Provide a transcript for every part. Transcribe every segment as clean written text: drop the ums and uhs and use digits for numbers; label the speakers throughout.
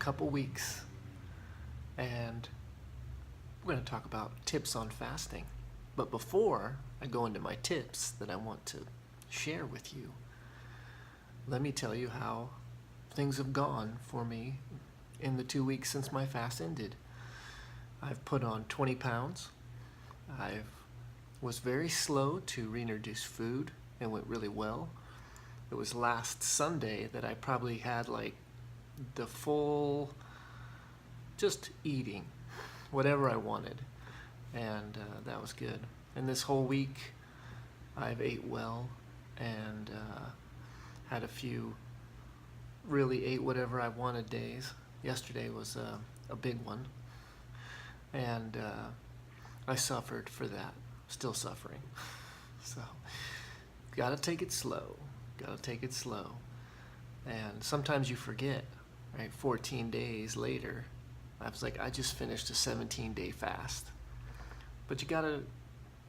Speaker 1: couple weeks, and we're going to talk about tips on fasting. But before I go into my tips that I want to share with you, let me tell you how things have gone for me in the 2 weeks since my fast ended. I've put on 20 pounds. I was very slow to reintroduce food and went really well. It was last Sunday that I probably had like the full just eating whatever I wanted, and that was good. And this whole week I've ate well and had a few really ate whatever I wanted days. Yesterday was a big one, and I suffered for that, still suffering. So gotta take it slow, and sometimes you forget, right? 14 days later I was like, I just finished a 17-day fast, but you gotta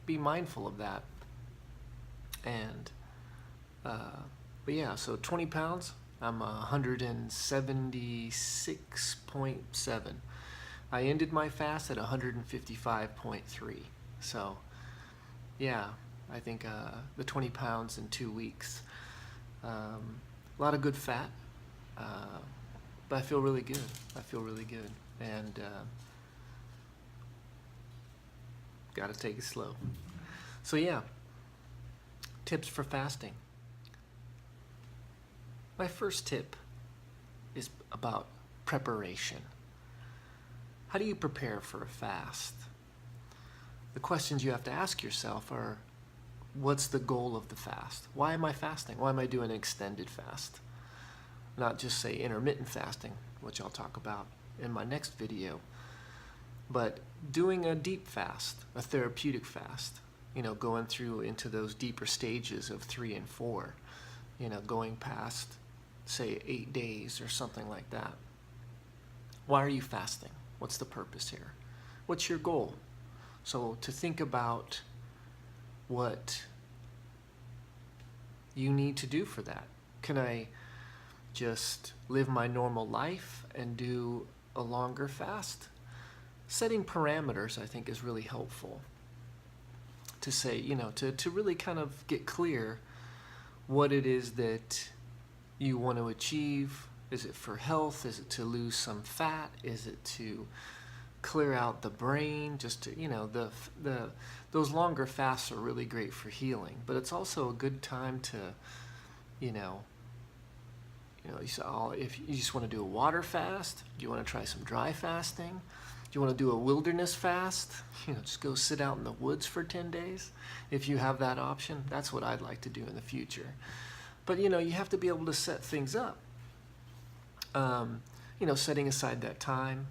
Speaker 1: be mindful of that. And but yeah, so 20 pounds, I'm 176.7. I ended my fast at 155.3. So yeah, I think the 20 pounds in 2 weeks. A lot of good fat, but I feel really good. And gotta take it slow. So yeah, tips for fasting. My first tip is about preparation. How do you prepare for a fast? The questions you have to ask yourself are, what's the goal of the fast? Why am I fasting? Why am I doing an extended fast? Not just say intermittent fasting, which I'll talk about in my next video, but doing a deep fast, a therapeutic fast, going through into those deeper stages of 3 and 4, going past, say, 8 days or something like that. Why are you fasting? What's the purpose here? What's your goal? So to think about what you need to do for that. Can I just live my normal life and do a longer fast? Setting parameters, I think, is really helpful. To say, to really kind of get clear what it is that you want to achieve. Is it for health? Is it to lose some fat? Is it to clear out the brain? Just to, those longer fasts are really great for healing, but it's also a good time to, if you just want to do a water fast, do you want to try some dry fasting? Do you want to do a wilderness fast? Just go sit out in the woods for 10 days. If you have that option, that's what I'd like to do in the future. But you have to be able to set things up. Setting aside that time.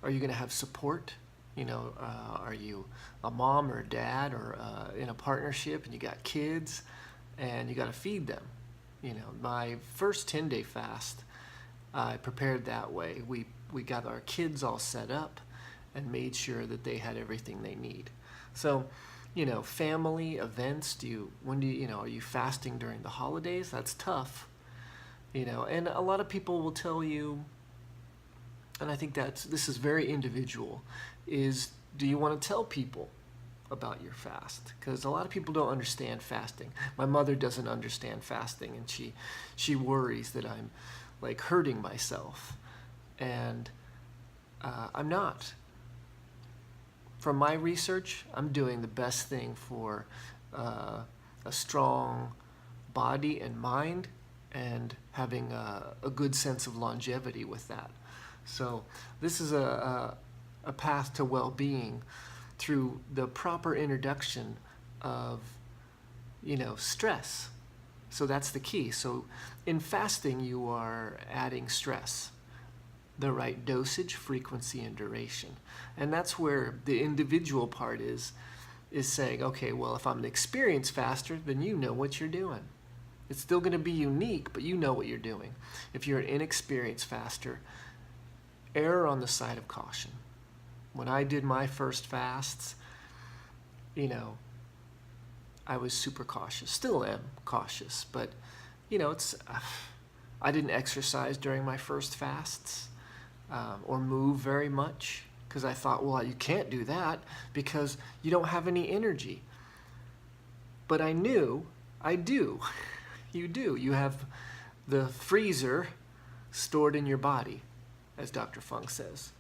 Speaker 1: Are you going to have support? Are you a mom or a dad or in a partnership and you got kids and you got to feed them? My first 10-day fast, I prepared that way. We got our kids all set up and made sure that they had everything they need. So, family events, are you fasting during the holidays? That's tough. And a lot of people will tell you, and I think this is very individual, is do you want to tell people about your fast? Because a lot of people don't understand fasting. My mother doesn't understand fasting, and she worries that I'm like hurting myself, and I'm not. From my research, I'm doing the best thing for a strong body and mind, and having a good sense of longevity with that. So this is a path to well-being through the proper introduction of, stress. So that's the key. So in fasting, you are adding stress, the right dosage, frequency, and duration. And that's where the individual part is saying, okay, well, if I'm an experienced faster, then you know what you're doing. It's still going to be unique, but you know what you're doing. If you're an inexperienced faster, err on the side of caution. When I did my first fasts, I was super cautious. Still am cautious, but I didn't exercise during my first fasts. or move very much, because I thought, well, you can't do that because you don't have any energy. But I knew I do. You do. You have the freezer stored in your body, as Dr. Funk says.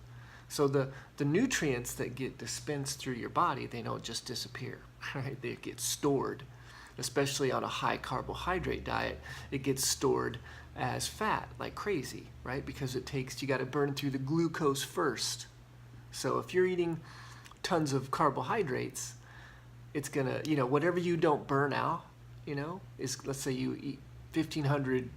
Speaker 1: So the nutrients that get dispensed through your body, they don't just disappear, right? They get stored, especially on a high carbohydrate diet. It gets stored as fat like crazy, right? Because you got to burn through the glucose first. So if you're eating tons of carbohydrates, it's gonna, whatever you don't burn out, is, let's say you eat 1,500,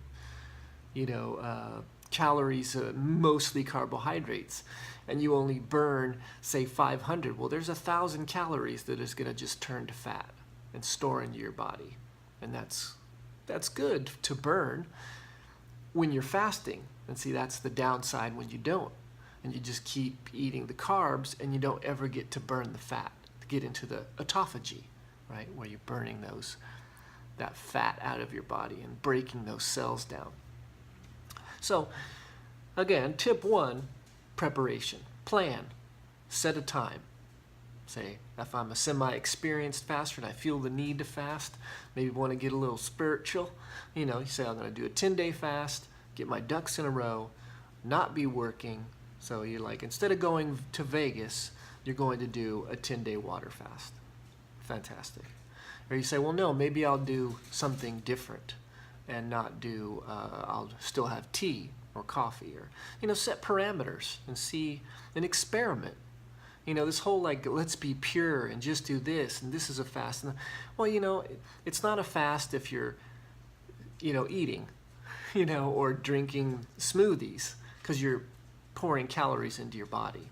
Speaker 1: calories, mostly carbohydrates, and you only burn, say, 500. Well, there's 1,000 calories that is gonna just turn to fat and store into your body, and that's good to burn when you're fasting. And see, that's the downside when you don't, and you just keep eating the carbs, and you don't ever get to burn the fat, to get into the autophagy, right, where you're burning that fat out of your body and breaking those cells down. So, again, tip 1, preparation. Plan. Set a time. Say, if I'm a semi-experienced faster and I feel the need to fast, maybe want to get a little spiritual, you say, I'm going to do a 10-day fast, get my ducks in a row, not be working. So you're like, instead of going to Vegas, you're going to do a 10-day water fast. Fantastic. Or you say, well, no, maybe I'll do something different and not do, I'll still have tea or coffee, or, set parameters and see and experiment. This whole let's be pure and just do this, and this is a fast. Well, it's not a fast if you're, eating, or drinking smoothies, because you're pouring calories into your body.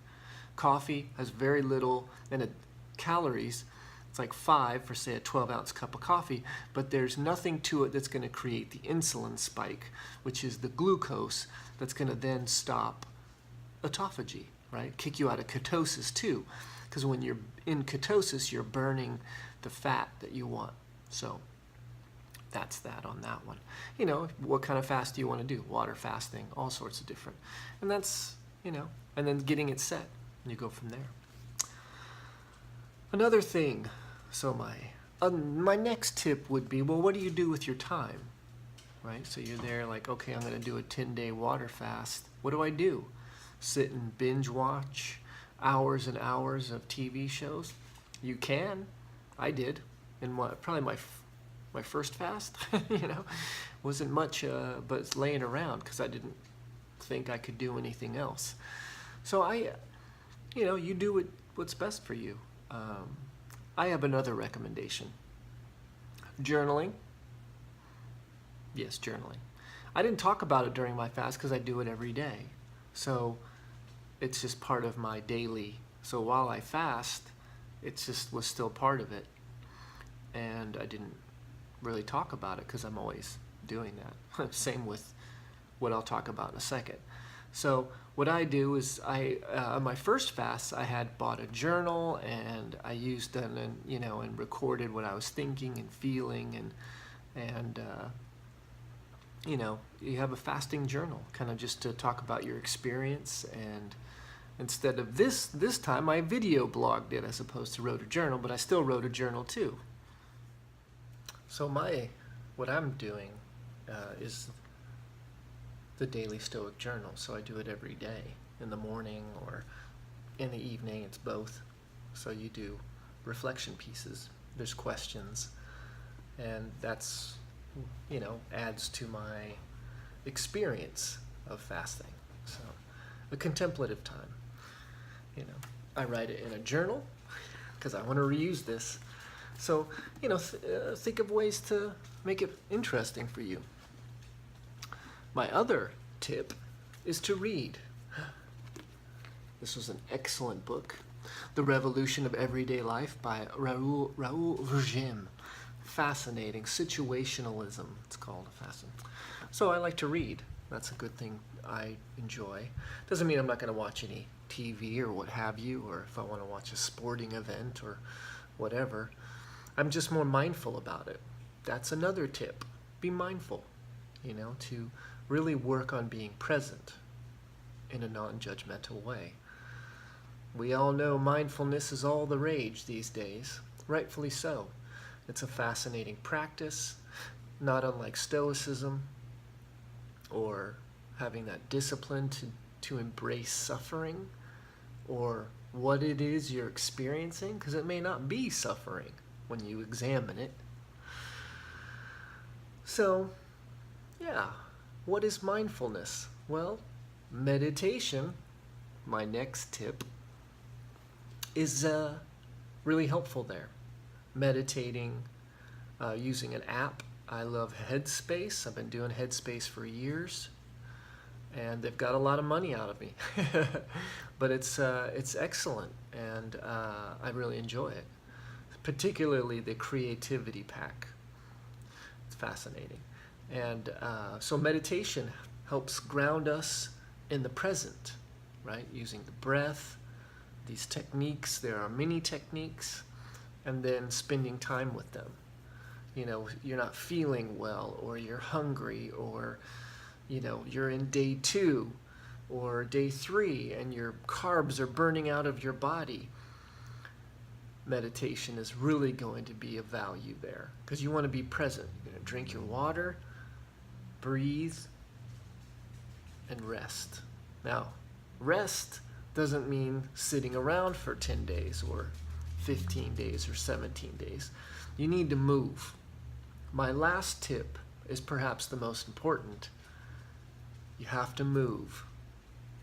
Speaker 1: Coffee has very little, and calories, it's like 5 for, say, a 12-ounce cup of coffee, but there's nothing to it that's going to create the insulin spike, which is the glucose that's going to then stop autophagy, right? Kick you out of ketosis too, because when you're in ketosis, you're burning the fat that you want. So that's that on that one. What kind of fast do you want to do? Water fasting, all sorts of different. And that's, and then getting it set, and you go from there. Another thing, so my next tip would be, well, what do you do with your time, right? So you're there like, okay, I'm going to do a 10-day water fast. What do I do? Sit and binge watch hours and hours of TV shows? You can. I did. In probably my first fast, wasn't much, but it's laying around because I didn't think I could do anything else. So you do what's best for you. I have another recommendation. Journaling. Yes, journaling. I didn't talk about it during my fast because I do it every day. So it's just part of my daily. So while I fast, it just was still part of it. And I didn't really talk about it because I'm always doing that. Same with what I'll talk about in a second. So what I do is on my first fast, I had bought a journal, and I used it and recorded what I was thinking and feeling, and you have a fasting journal, kind of just to talk about your experience. And instead of this time, I video blogged it as opposed to wrote a journal, but I still wrote a journal too. So what I'm doing is the Daily Stoic Journal. So I do it every day, in the morning or in the evening. It's both. So you do reflection pieces. There's questions, and that's, adds to my experience of fasting. So a contemplative time. I write it in a journal because I want to reuse this. So, think of ways to make it interesting for you. My other tip is to read. This was an excellent book, The Revolution of Everyday Life by Raoul Vergem. Fascinating. Situationalism, it's called. So I like to read. That's a good thing I enjoy. Doesn't mean I'm not going to watch any TV or what have you, or if I want to watch a sporting event or whatever. I'm just more mindful about it. That's another tip. Be mindful, to really work on being present. in a non-judgmental way. We all know mindfulness is all the rage these days, rightfully so. It's a fascinating practice, not unlike Stoicism or having that discipline to embrace suffering or what it is you're experiencing, because it may not be suffering when you examine it. So, yeah, what is mindfulness? Well, meditation, my next tip, is really helpful there. Meditating using an app. I love Headspace. I've been doing Headspace for years, and they've got a lot of money out of me. But it's excellent, and I really enjoy it. Particularly the creativity pack. It's fascinating. And so meditation helps ground us in the present, right? Using the breath, these techniques, there are many techniques, and then spending time with them. You know, you're not feeling well, or you're hungry, or, you know, you're in day 2 or day 3 and your carbs are burning out of your body. Meditation is really going to be of value there because you want to be present. You're going to drink your water, breathe, and rest. Now, rest doesn't mean sitting around for 10 days or 15 days or 17 days. You need to move. My last tip is perhaps the most important. You have to move.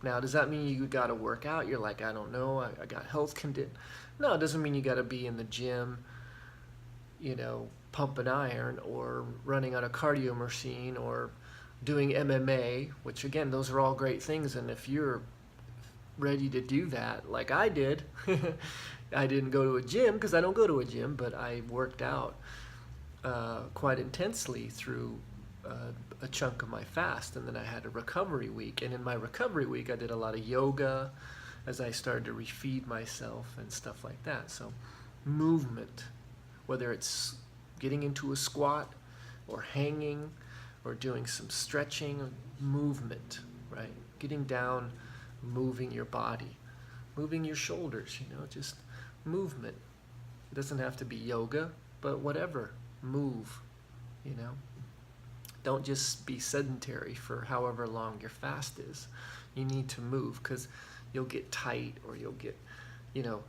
Speaker 1: Now, does that mean you got to work out? You're like, I don't know, I got health condition. No, it doesn't mean you got to be in the gym, you know, pumping iron or running on a cardio machine or doing MMA, which again, those are all great things. And if you're ready to do that, like I did, I didn't go to a gym because I don't go to a gym, but I worked out quite intensely through a chunk of my fast, and then I had a recovery week. And in my recovery week, I did a lot of yoga as I started to refeed myself and stuff like that. So movement, whether it's getting into a squat or hanging or doing some stretching, movement, right? Getting down, moving your body, moving your shoulders, you know, just movement. It doesn't have to be yoga, but whatever, move, you know. Don't just be sedentary for however long your fast is. You need to move because you'll get tight or you'll get, you know,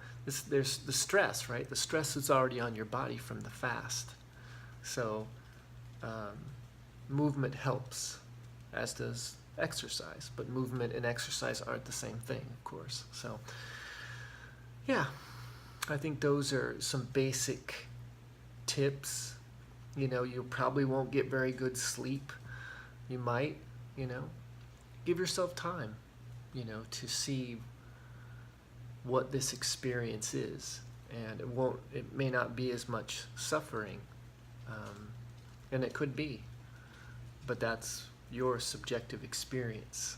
Speaker 1: there's the stress, right? The stress is already on your body from the fast. So movement helps, as does exercise. But movement and exercise aren't the same thing, of course. So, yeah, I think those are some basic tips. You know, you probably won't get very good sleep. You might, you know. Give yourself time, you know, to see what this experience is. And it may not be as much suffering. And it could be. But that's your subjective experience.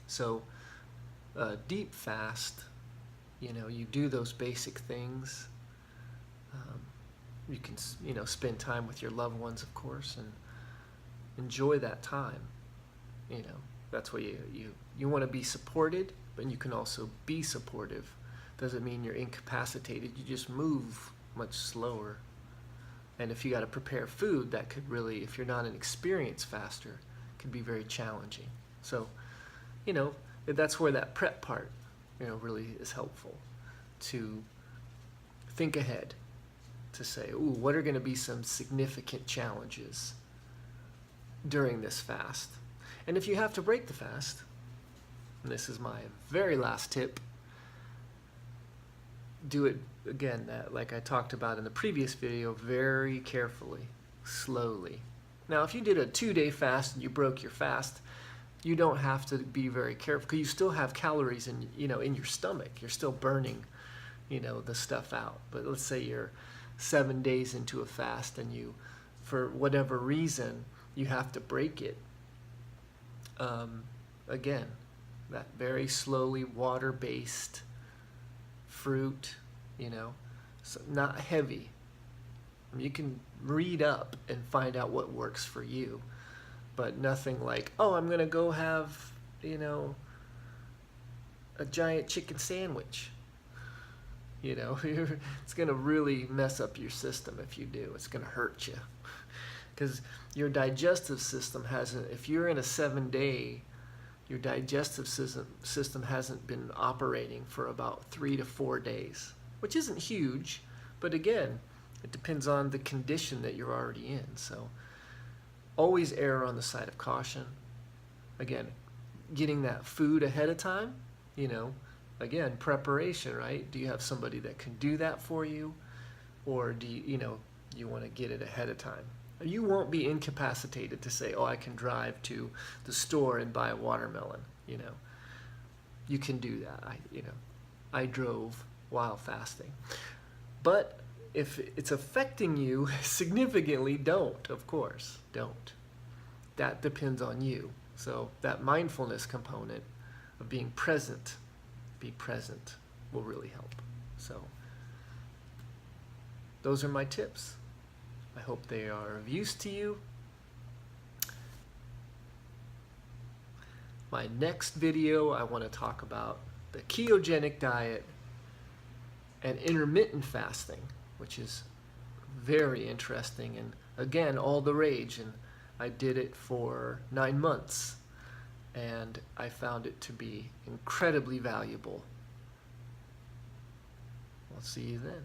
Speaker 1: So, deep fast, you know, you do those basic things. You can, you know, spend time with your loved ones, of course, and enjoy that time. You know, that's where you want to be supported, but you can also be supportive. Doesn't mean you're incapacitated. You just move much slower. And if you got to prepare food, that could really, if you're not an experienced faster, could be very challenging. So, you know, that's where that prep part, you know, really is helpful, to think ahead, to say, ooh, what are going to be some significant challenges during this fast? And if you have to break the fast, and this is my very last tip, do it again, like I talked about in the previous video, very carefully, slowly. Now, if you did a 2-day fast and you broke your fast, you don't have to be very careful because you still have calories in, you know, in your stomach. You're still burning, you know, the stuff out. But let's say you're 7 days into a fast and you, for whatever reason, you have to break it. Again, that very slowly water-based fruit, you know, so not heavy. You can read up and find out what works for you, but nothing like, oh, I'm going to go have, you know, a giant chicken sandwich. You know, it's going to really mess up your system if you do. It's going to hurt you. Because your digestive system hasn't, if you're in a 7-day, your digestive system hasn't been operating for about 3 to 4 days, which isn't huge, but again, it depends on the condition that you're already in. So always err on the side of caution. Again, getting that food ahead of time, you know, again, preparation, right? Do you have somebody that can do that for you? Or do you, you want to get it ahead of time? You won't be incapacitated to say, oh, I can drive to the store and buy a watermelon, You can do that. I drove while fasting. But if it's affecting you significantly, don't, of course, don't. That depends on you. So that mindfulness component of being present, be present, will really help. So those are my tips. I hope they are of use to you. My next video, I want to talk about the ketogenic diet and intermittent fasting, which is very interesting and again, all the rage. And I did it for 9 months and I found it to be incredibly valuable. I'll see you then.